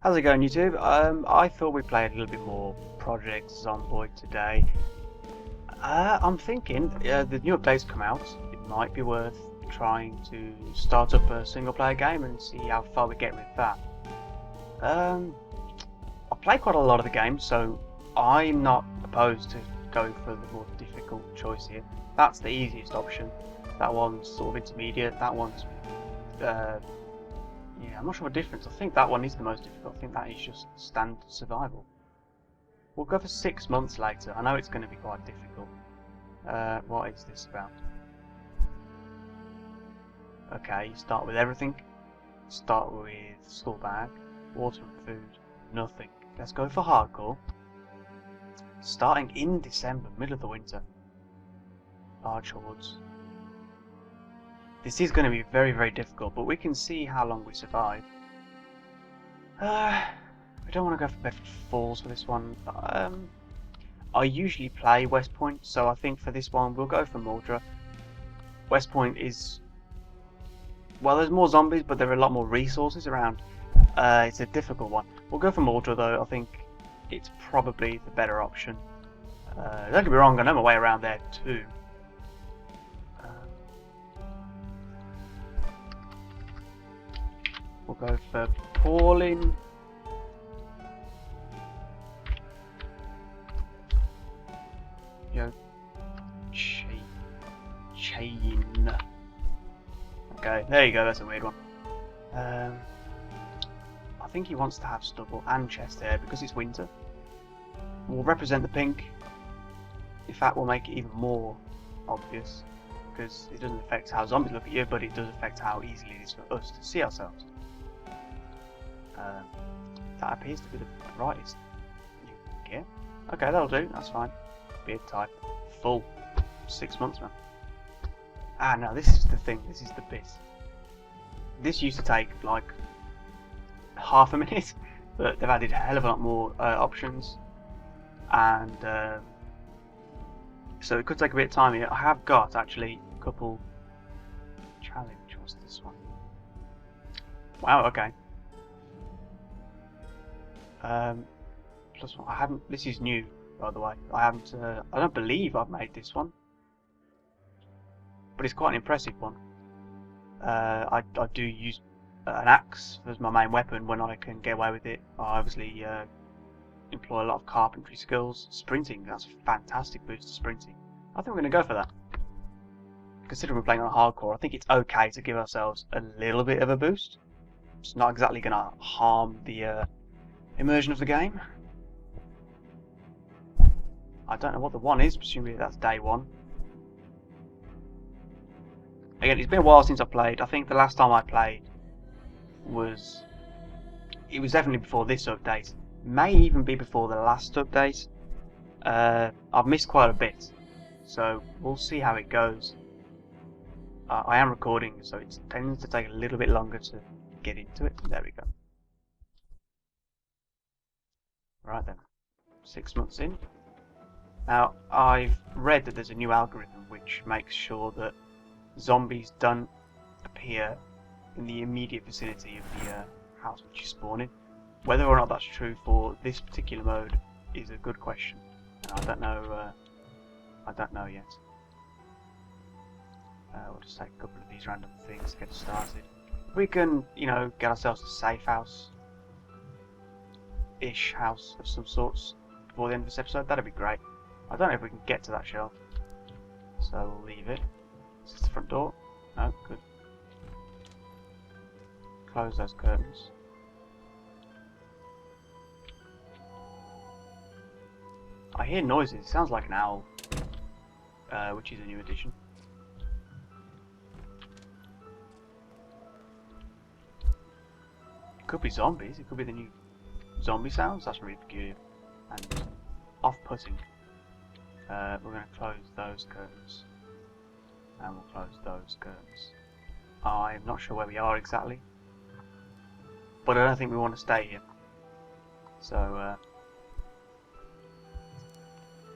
How's it going, YouTube? I thought we'd play a little bit more Project Zomboid today. I'm thinking the new updates come out. It might be worth trying to start up a single-player game and see how far we get with that. I play quite a lot of the games, so I'm not opposed to going for the more difficult choice here. That's the easiest option. That one's sort of intermediate. That one's yeah, I'm not sure what difference. I think that one is the most difficult. I think that is just standard survival. We'll go for 6 months later. I know it's going to be quite difficult. What is this about? Okay, you start with everything. Start with school bag, water and food, nothing. Let's go for hardcore. Starting in December, middle of the winter. Large hordes. This is going to be very, very difficult, but we can see how long we survive. We don't want to go for Bedford Falls for this one. I usually play West Point, so I think for this one we'll go for Mordra. West Point is... well, there's more zombies, but there are a lot more resources around. It's a difficult one. We'll go for Mordra though. I think it's probably the better option. Don't get me wrong, I know my way around there too. We'll go for Pauline. Yo, Chain. Okay, there you go. That's a weird one. I think he wants to have stubble and chest hair because it's winter. We'll represent the pink. In fact, we'll make it even more obvious because it doesn't affect how zombies look at you, but it does affect how easily it is for us to see ourselves. That appears to be the brightest you can get. Okay, that'll do. That's fine. Beard type. Full. 6 months, man. Ah, no, this is the thing. This is the bit. This used to take, like, half a minute, but they've added a hell of a lot more options. And, so it could take a bit of time here. I have got, actually, a couple... challenge. What's this one? Wow, okay. Plus one. I haven't. This is new, by the way. I haven't. I don't believe I've made this one, but it's quite an impressive one. I do use an axe as my main weapon when I can get away with it. I obviously employ a lot of carpentry skills. Sprinting. That's a fantastic boost to sprinting. I think we're going to go for that. Considering we're playing on hardcore, I think it's okay to give ourselves a little bit of a boost. It's not exactly going to harm the immersion of the game. I don't know what the one is, presumably that's day one. Again, it's been a while since I played. I think the last time I played was... it was definitely before this update. May even be before the last update. I've missed quite a bit, so we'll see how it goes. I am recording, so it tends to take a little bit longer to get into it. There we go. Right then, 6 months in. Now, I've read that there's a new algorithm which makes sure that zombies don't appear in the immediate vicinity of the house which you spawn in. Whether or not that's true for this particular mode is a good question. And I don't know yet. We'll just take a couple of these random things to get us started. We can, you know, get ourselves a safe house. Ish house of some sorts before the end of this episode. That'd be great. I don't know if we can get to that shelf, so we'll leave it. Is this the front door? No, good. Close those curtains. I hear noises. It sounds like an owl, which is a new addition. It could be zombies. It could be the new zombie sounds. That's really peculiar and off-putting. We're going to close those curtains, and we'll close those curtains. I'm not sure where we are exactly, but I don't think we want to stay here. So,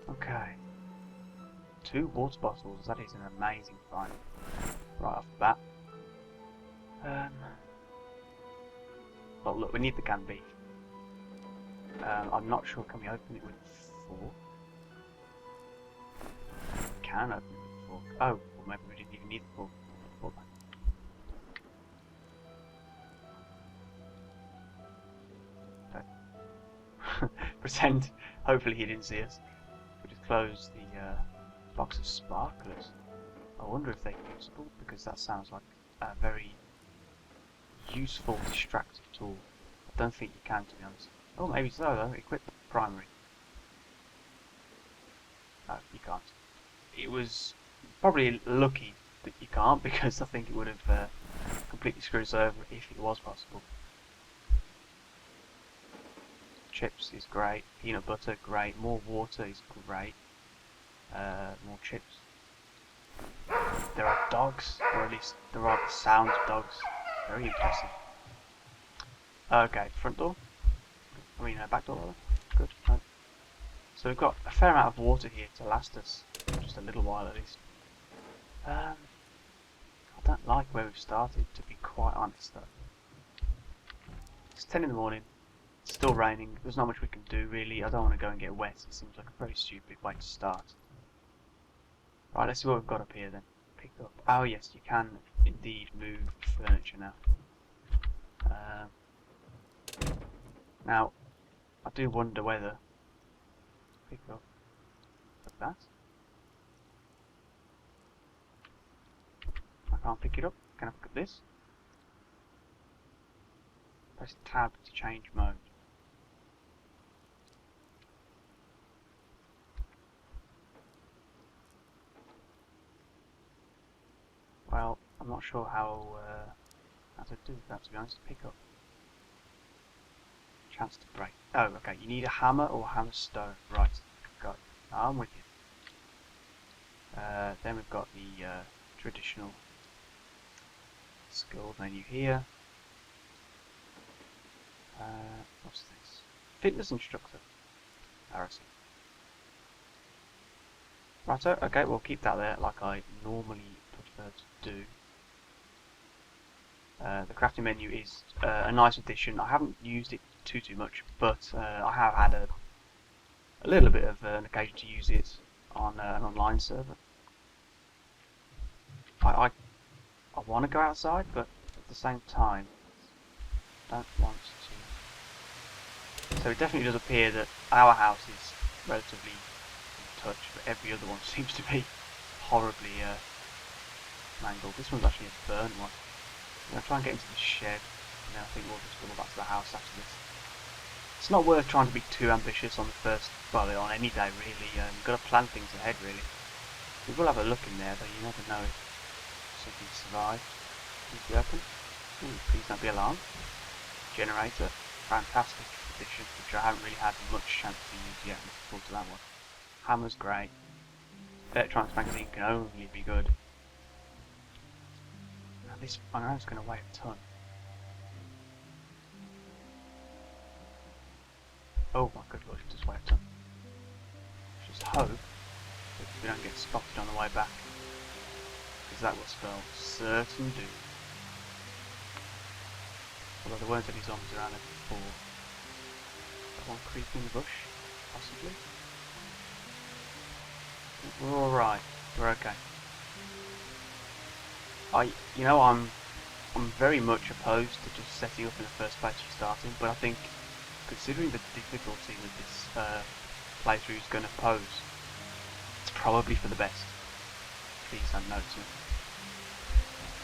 okay. 2 water bottles. That is an amazing find right off the bat. Oh look, we need the canned beef. I'm not sure, can we open it with a fork? We can open it with a fork. Oh, well maybe we didn't even need the fork. Pretend, hopefully he didn't see us. We just close the box of sparklers. I wonder if they're usable, because that sounds like a very useful distractive tool. I don't think you can, to be honest. Oh, maybe so though. Equip primary. No, you can't. It was probably lucky that you can't, because I think it would have completely screwed us over if it was possible. Chips is great. Peanut butter, great. More water is great. More chips. There are dogs, or at least there are the sounds of dogs. Very impressive. Okay, front door. I mean, back door rather. Good. Right. So we've got a fair amount of water here to last us just a little while at least. I don't like where we've started, to be quite honest though. It's 10 in the morning. It's still raining. There's not much we can do really. I don't want to go and get wet. It seems like a very stupid way to start. Right, let's see what we've got up here then. Pick up. Oh yes, you can indeed move furniture now. Now, I do wonder whether pick up like that. I can't pick it up. Can I pick up this? Press tab to change mode. Well, I'm not sure how to do that, to be honest. Pick up. Chance to break. Oh, okay. You need a hammer or a hammer stone. Right. Got it. I'm with you. Then we've got the traditional skill menu here. What's this? Fitness instructor. Embarrassing. Righto. Okay, we'll keep that there like I normally prefer to do. The crafting menu is a nice addition. I haven't used it too much, but I have had a little bit of an occasion to use it on an online server. I want to go outside, but at the same time, I don't want to. So it definitely does appear that our house is relatively in touch, but every other one seems to be horribly mangled. This one's actually a burnt one. I'm going to try and get into the shed, and then I think we'll just go back to the house after this. It's not worth trying to be too ambitious on the first, well, on any day really. You've got to plan things ahead really. We will have a look in there, though you never know if something survived. Please be open. Ooh, please don't be alarmed. Generator, fantastic addition, which I haven't really had much chance to use yet. I'm looking forward to that one. Hammer's great. Electronics magazine can only be good. This, I know it's going to weigh a ton. Oh my good lord, it does weigh a ton. Just hope that we don't get spotted on the way back, because that will spell certain doom. Although there weren't any zombies around there before. That one creeping in the bush, possibly. We're alright, we're okay. I'm very much opposed to just setting up in the first place you're starting, but I think, considering the difficulty that this playthrough is going to pose, it's probably for the best. Please don't notice me.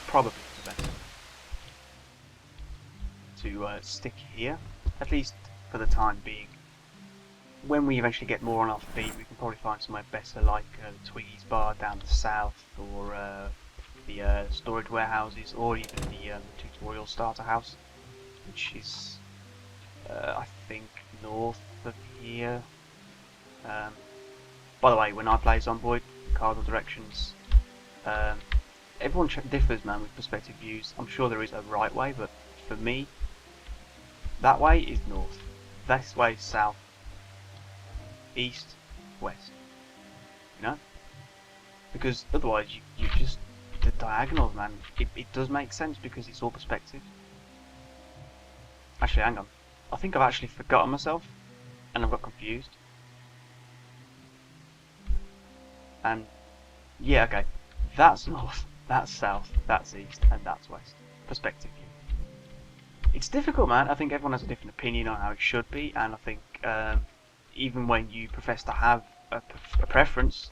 Probably for the best to stick here, at least for the time being. When we eventually get more on our feet, we can probably find somewhere better, like the Twiggy's Bar down the south, or the storage warehouses, or even the tutorial starter house, which is I think north of here. By the way, when I play Zomboid, cardinal directions, everyone differs, man, with perspective views. I'm sure there is a right way, but for me, that way is north, this way is south, east, west. You know, because otherwise you just the diagonals, man. It does make sense because it's all perspective. Actually, hang on. I think I've actually forgotten myself. and I got confused. And yeah, okay, that's north, that's south, that's east, and that's west. Perspective. It's difficult, man. I think everyone has a different opinion on how it should be, and I think even when you profess to have a preference,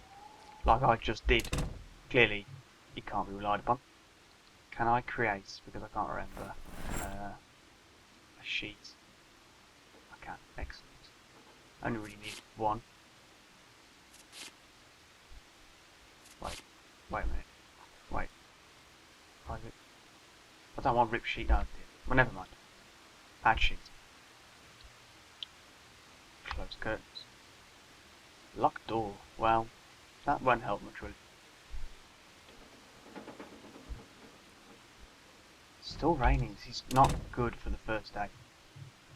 like I just did, clearly it can't be relied upon. Can I create, because I can't remember, a sheet? I can. Excellent. I only really need one. Wait a minute. Wait. Private. I don't want rip sheet. No, well, never mind. Add sheet. Close curtains. Locked door. Well, that won't help much, really. Still raining. This is not good for the first day.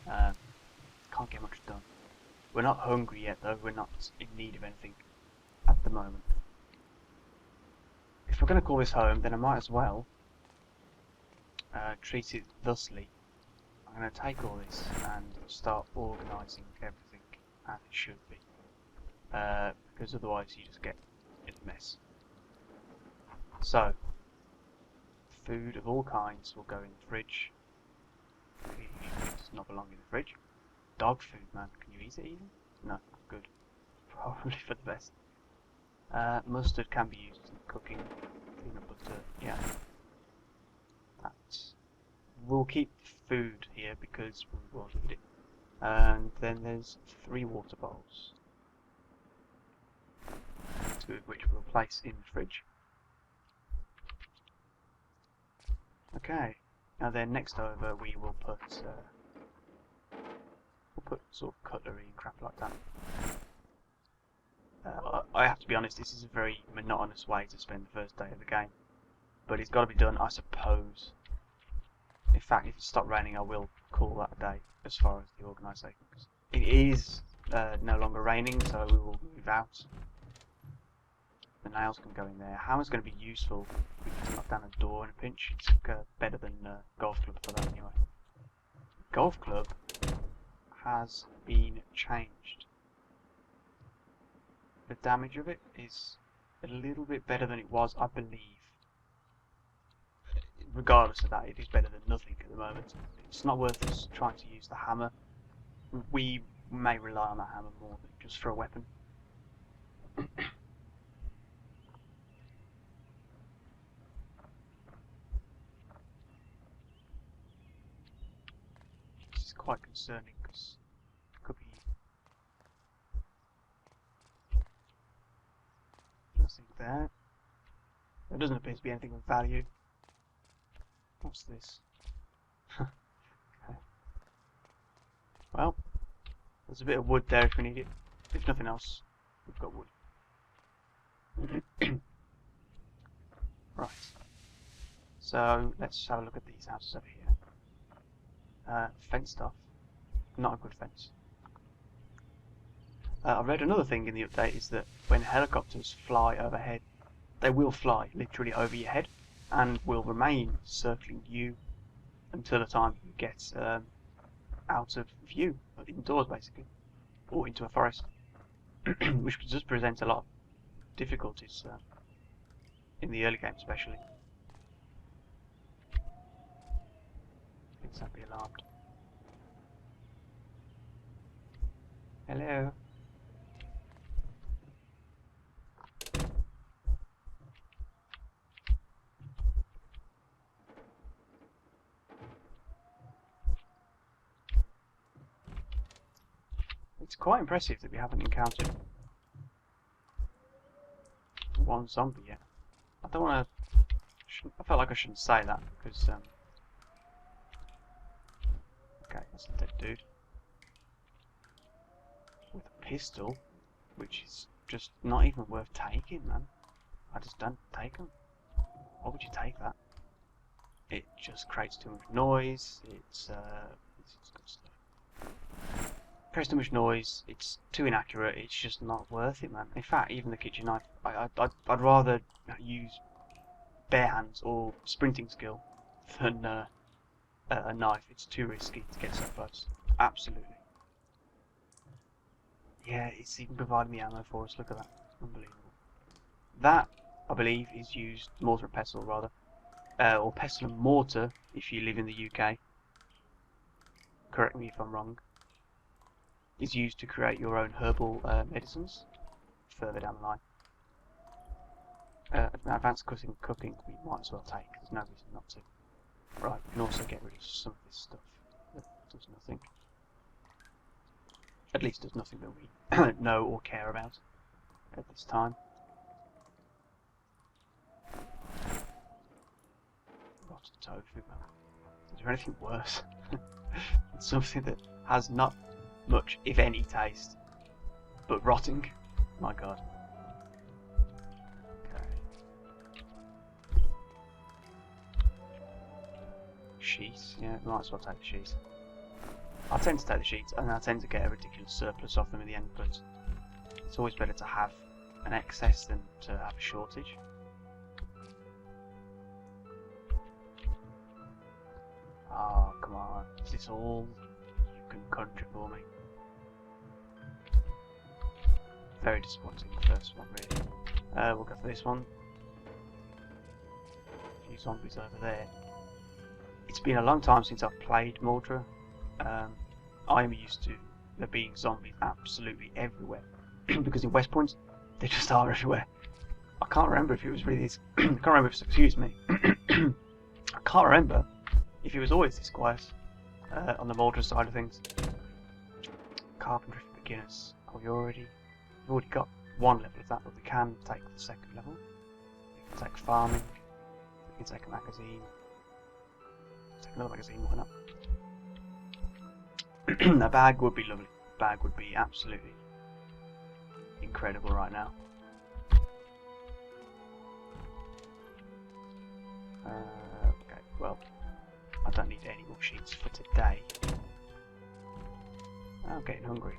Can't get much done. We're not hungry yet, though. We're not in need of anything at the moment. If we're going to call this home, then I might as well treat it thusly. I'm going to take all this and start organising everything as it should be. Because otherwise you just get in a mess. So, food of all kinds will go in the fridge. It does not belong in the fridge. Dog food, man. Can you eat it even? No, good. Probably for the best. Mustard can be used in cooking. Peanut butter, yeah. We'll keep food here because we will need it. And then there's 3 water bowls. 2 of which we'll place in the fridge. Okay. Now then, next over we will put sort of cutlery and crap like that. I have to be honest, this is a very monotonous way to spend the first day of the game, but it's got to be done, I suppose. In fact, if it stopped raining, I will call that a day as far as the organisation goes. It is no longer raining, so we will move out. The nails can go in there. Hammer's going to be useful if we can knock down a door in a pinch. It's better than golf club for that anyway. Golf club has been changed. The damage of it is a little bit better than it was, I believe. Regardless of that, it is better than nothing at the moment. It's not worth us trying to use the hammer. We may rely on the hammer more than just for a weapon. This is quite concerning because it could be nothing there. There doesn't appear to be anything of value. What's this? Okay. Well, there's a bit of wood there if we need it. If nothing else, we've got wood. Right. So let's have a look at these houses over here. Fenced off. Not a good fence. I read another thing in the update is that when helicopters fly overhead, they will fly literally over your head and will remain circling you until the time you get out of view, indoors basically, or into a forest, which does present a lot of difficulties in the early game especially. Please don't be alarmed. Hello. It's quite impressive that we haven't encountered one zombie yet. I don't want to. I felt like I shouldn't say that because. Okay, that's a dead dude with a pistol, which is just not even worth taking, man. I just don't take them. Why would you take that? It just creates too much noise. It's good stuff. Creates too much noise. It's too inaccurate. It's just not worth it, man. In fact, even the kitchen knife, I'd rather use bare hands or sprinting skill than a knife. It's too risky to get so close. Absolutely. Yeah, it's even providing the ammo for us. Look at that. Unbelievable. That, I believe, is used, mortar and pestle rather, or pestle and mortar if you live in the UK. Correct me if I'm wrong. Is used to create your own herbal medicines further down the line. Advanced cooking we might as well take. There's no reason not to. Right, we can also get rid of some of this stuff that does nothing. At least does nothing that we know or care about at this time. Rotten tofu. Is there anything worse? Something that has not much, if any, taste, but rotting? My god. Okay. Sheets, yeah, might as well take the sheets. I tend to take the sheets, and I tend to get a ridiculous surplus of them in the end, but it's always better to have an excess than to have a shortage. Oh, come on. Is this all you can conjure for me? Very disappointing, the first one, really. We'll go for this one. A few zombies over there. It's been a long time since I've played Mordra. I am used to there being zombies absolutely everywhere. Because in West Point, they just are everywhere. I can't remember if it was really this... I can't remember if... Excuse me. I can't remember if it was always this quiet on the Mordra side of things. Carpentry for beginners. Oh, we've already got one level of that, but we can take the second level. We can take farming. We can take a magazine. Take another magazine, why not? A bag would be lovely. A bag would be absolutely incredible right now. Okay, well, I don't need any more sheets for today. I'm getting hungry.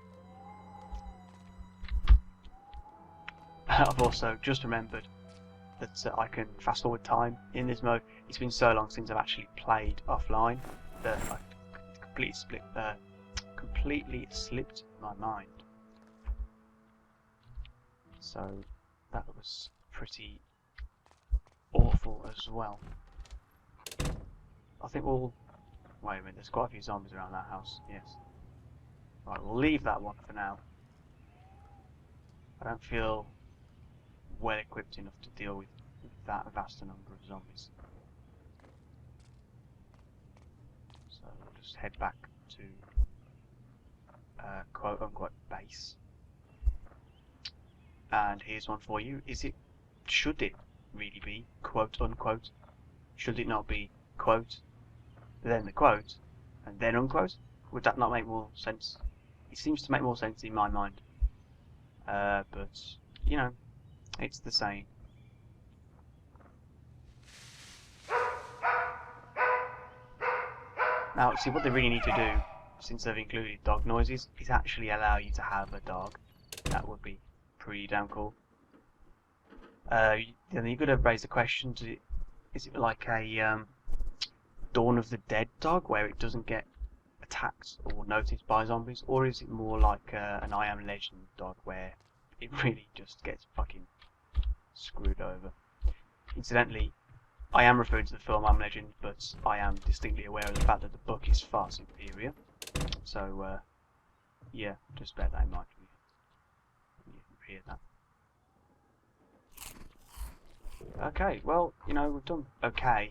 I've also just remembered that I can fast forward time in this mode. It's been so long since I've actually played offline that I completely slipped my mind. So that was pretty awful as well. I think we'll... Wait a minute, there's quite a few zombies around that house, yes. Right, we'll leave that one for now. I don't feel well equipped enough to deal with that vast a number of zombies. So we'll just head back to quote unquote base. And here's one for you. Should it really be quote unquote? Should it not be quote, then the quote, and then unquote? Would that not make more sense? It seems to make more sense in my mind. But, you know, it's the same. Now, see, what they really need to do, since they've included dog noises, is actually allow you to have a dog. That would be pretty damn cool. Then you've got to raise the question, is it like a Dawn of the Dead dog, where it doesn't get attacked or noticed by zombies, or is it more like an I Am Legend dog, where it really just gets fucking screwed over? Incidentally, I am referring to the film I Am Legend, but I am distinctly aware of the fact that the book is far superior. So, yeah, just bear that in mind when you hear that. Okay, well, you know, we've done okay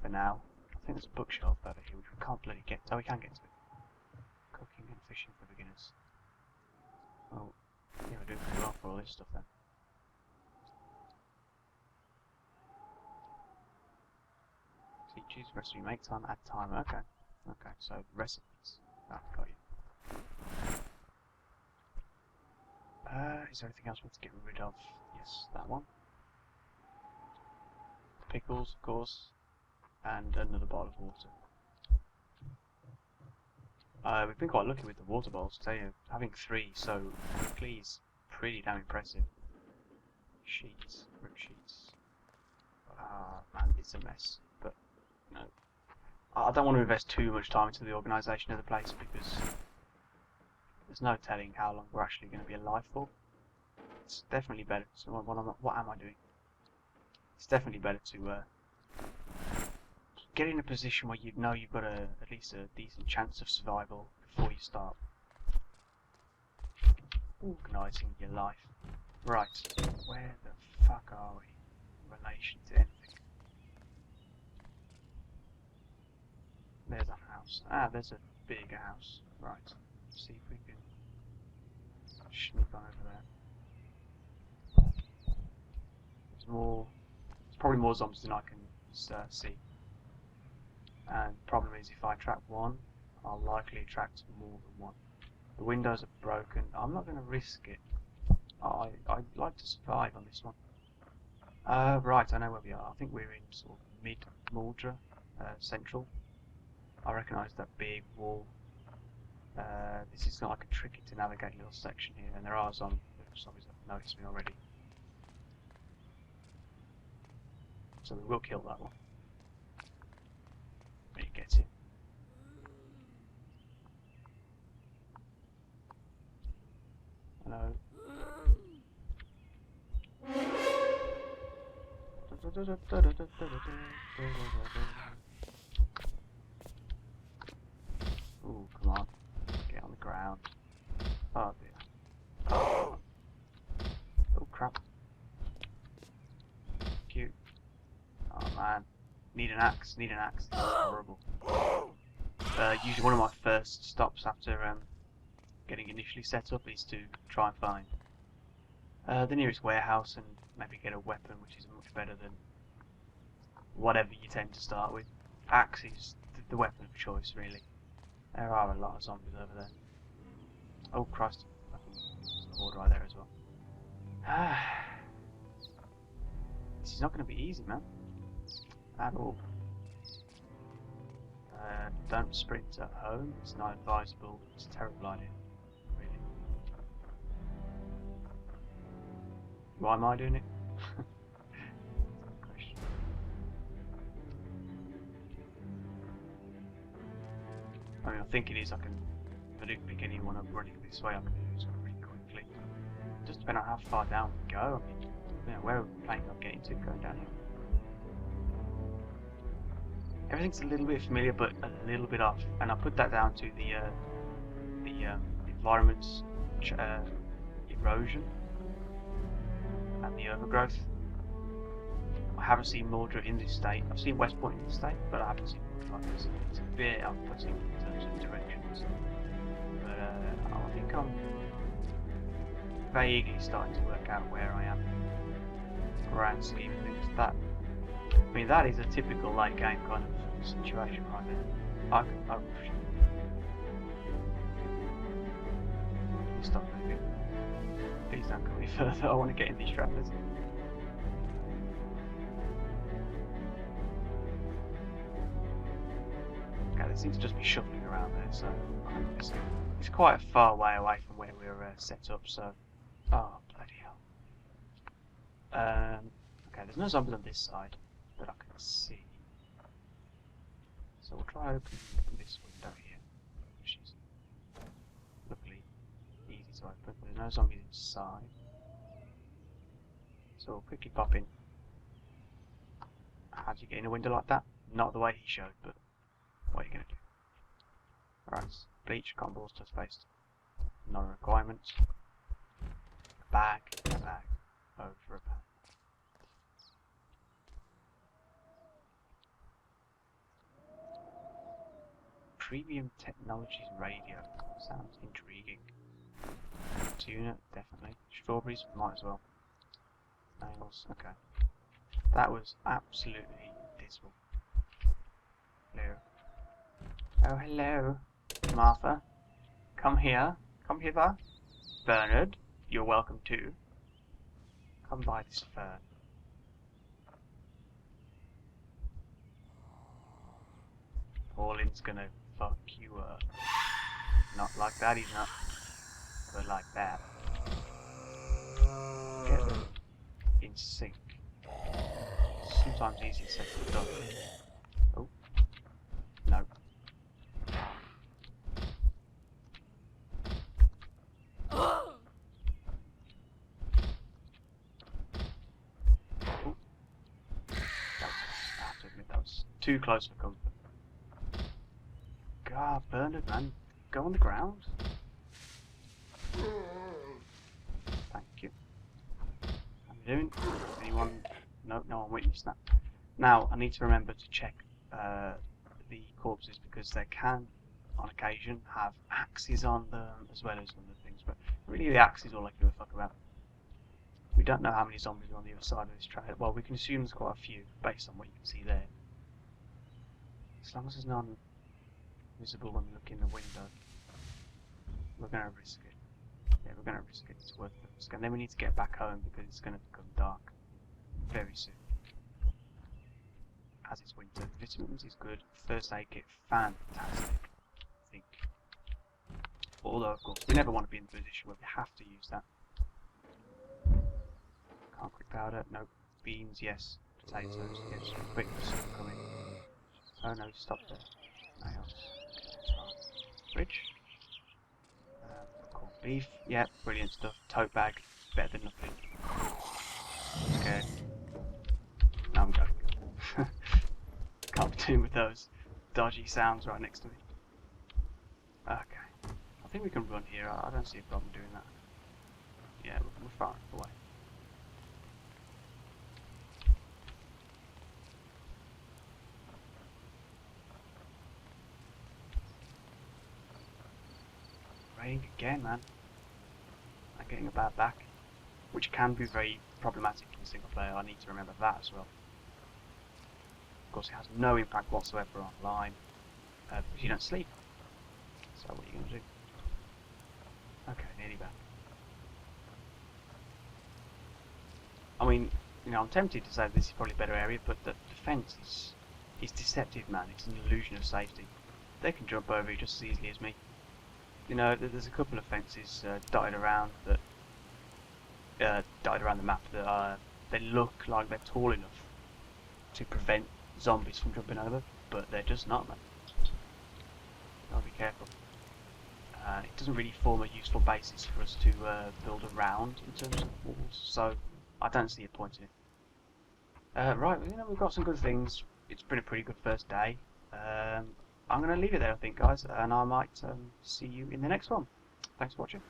for now. I think there's a bookshelf over here which we can't bloody get to. Oh, we can get to it. Cooking and fishing for beginners. Well, yeah, we're doing pretty well for all this stuff then. Teaches, recipe, make time, add timer. Okay. Okay, so recipes. Ah, got you. Is there anything else we have to get rid of? Yes, that one. Pickles, of course. And another bottle of water. We've been quite lucky with the water bottles, I tell you. Having 3 so quickly is pretty damn impressive. Sheets, rip sheets. Man, it's a mess. But, you know, I don't want to invest too much time into the organisation of the place because there's no telling how long we're actually going to be alive for. It's definitely better. So what am I doing? It's definitely better to get in a position where you know you've got at least a decent chance of survival before you start organising your life. Right, where the fuck are we in relation to anything? There's a house. Ah, there's a bigger house. Right, let's see if we can sneak on over there. There's probably more zombies than I can see. And the problem is, if I attract one, I'll likely attract more than one. The windows are broken. I'm not going to risk it. I'd like to survive on this one. Right, I know where we are. I think we're in sort of mid-Mordra, central. I recognise that big wall. This is like a tricky to navigate little section here, and there are zombies that have noticed me already. So we will kill that one. When he gets in. Hello. Ooh, come on. Get on the ground. Oh dear. Oh crap. Cute. Oh man. Need an axe. This is horrible. Usually one of my first stops after getting initially set up is to try and find the nearest warehouse and maybe get a weapon, which is much better than whatever you tend to start with. Axe is the weapon of choice, really. There are a lot of zombies over there. Oh Christ, there's a horde right there as well. This is not going to be easy, man. At all. Don't sprint at home. It's not advisable. It's a terrible idea. Really. Why am I doing it? Question. I mean, I think it is. If I do pick anyone up running this way, I can do this pretty quickly. Just depending on how far down we go. I mean, you know, where are we planning on getting to going down here? Everything's a little bit familiar, but a little bit off, and I put that down to the environment's erosion and the overgrowth. I haven't seen Mordra in this state. I've seen West Point in this state, but I haven't seen Mordra like this. It's a bit off-putting in terms of directions. But I think I'm vaguely starting to work out where I am. Grand scheme of things. I mean, that is a typical late game kind of situation right there. Stop moving. Please don't go any further. I want to get in these trappers. Okay, they seem to just be shuffling around there, so it's quite a far way away from where we're set up. So, oh bloody hell. Okay, there's no zombies on this side that I can see. So we'll try opening this window here, which is luckily easy to open. There's no zombies inside. So we'll quickly pop in. How do you get in a window like that? Not the way he showed, but what are you going to do? Alright, bleach, cotton balls, toothpaste. Not a requirement. A bag, over a bag. Premium Technologies radio. Sounds intriguing. Tuna, definitely. Strawberries, might as well. Nails, okay. That was absolutely dismal. Hello. Oh, hello. Martha. Come here. Come hither. Bernard, you're welcome too. Come by this fern. Pauline's gonna fuck you up. Not like that, he's not. But like that. Get them in sync. Sometimes easier said than done. Oh. No. too close for comfort. God, Bernard, man. Go on the ground. Thank you. How you doing? Anyone? No, no one witnessed that. Now, I need to remember to check the corpses because they can, on occasion, have axes on them as well as other things. But really, the axe is all I give a fuck about. We don't know how many zombies are on the other side of this trail. Well, we can assume there's quite a few based on what you can see there. As long as there's none visible when we look in the window, we're going to risk it. Yeah, we're going to risk it. It's worth the risk. And then we need to get back home because it's going to become dark very soon. As it's winter. Vitamins is good. First aid kit, fantastic. I think. Although, of course, we never want to be in the position where we have to use that. Concrete powder, no. Beans, yes. Potatoes, yes. Quick, coming. Oh no, stop there. Nails. Fridge. Corned beef, yeah, brilliant stuff. Tote bag, better than nothing. Scared. Now I'm going. Can't be doing with those dodgy sounds right next to me. Okay. I think we can run here. I don't see a problem doing that. Yeah, we're far enough away. Raining again, man. I'm getting a bad back, which can be very problematic in single player. I need to remember that as well. Of course, it has no impact whatsoever online because you don't sleep. So what are you going to do? Okay, nearly back. I mean, you know, I'm tempted to say this is probably a better area, but the fence is deceptive, man. It's an illusion of safety. They can jump over it just as easily as me. You know, there's a couple of fences dotted around that dotted around the map that they look like they're tall enough to prevent zombies from jumping over, but they're just not, man. Gotta be careful. It doesn't really form a useful basis for us to build around in terms of walls, so I don't see a point in it. Right, you know, we've got some good things. It's been a pretty good first day. I'm going to leave it there, I think, guys, and I might see you in the next one. Thanks for watching.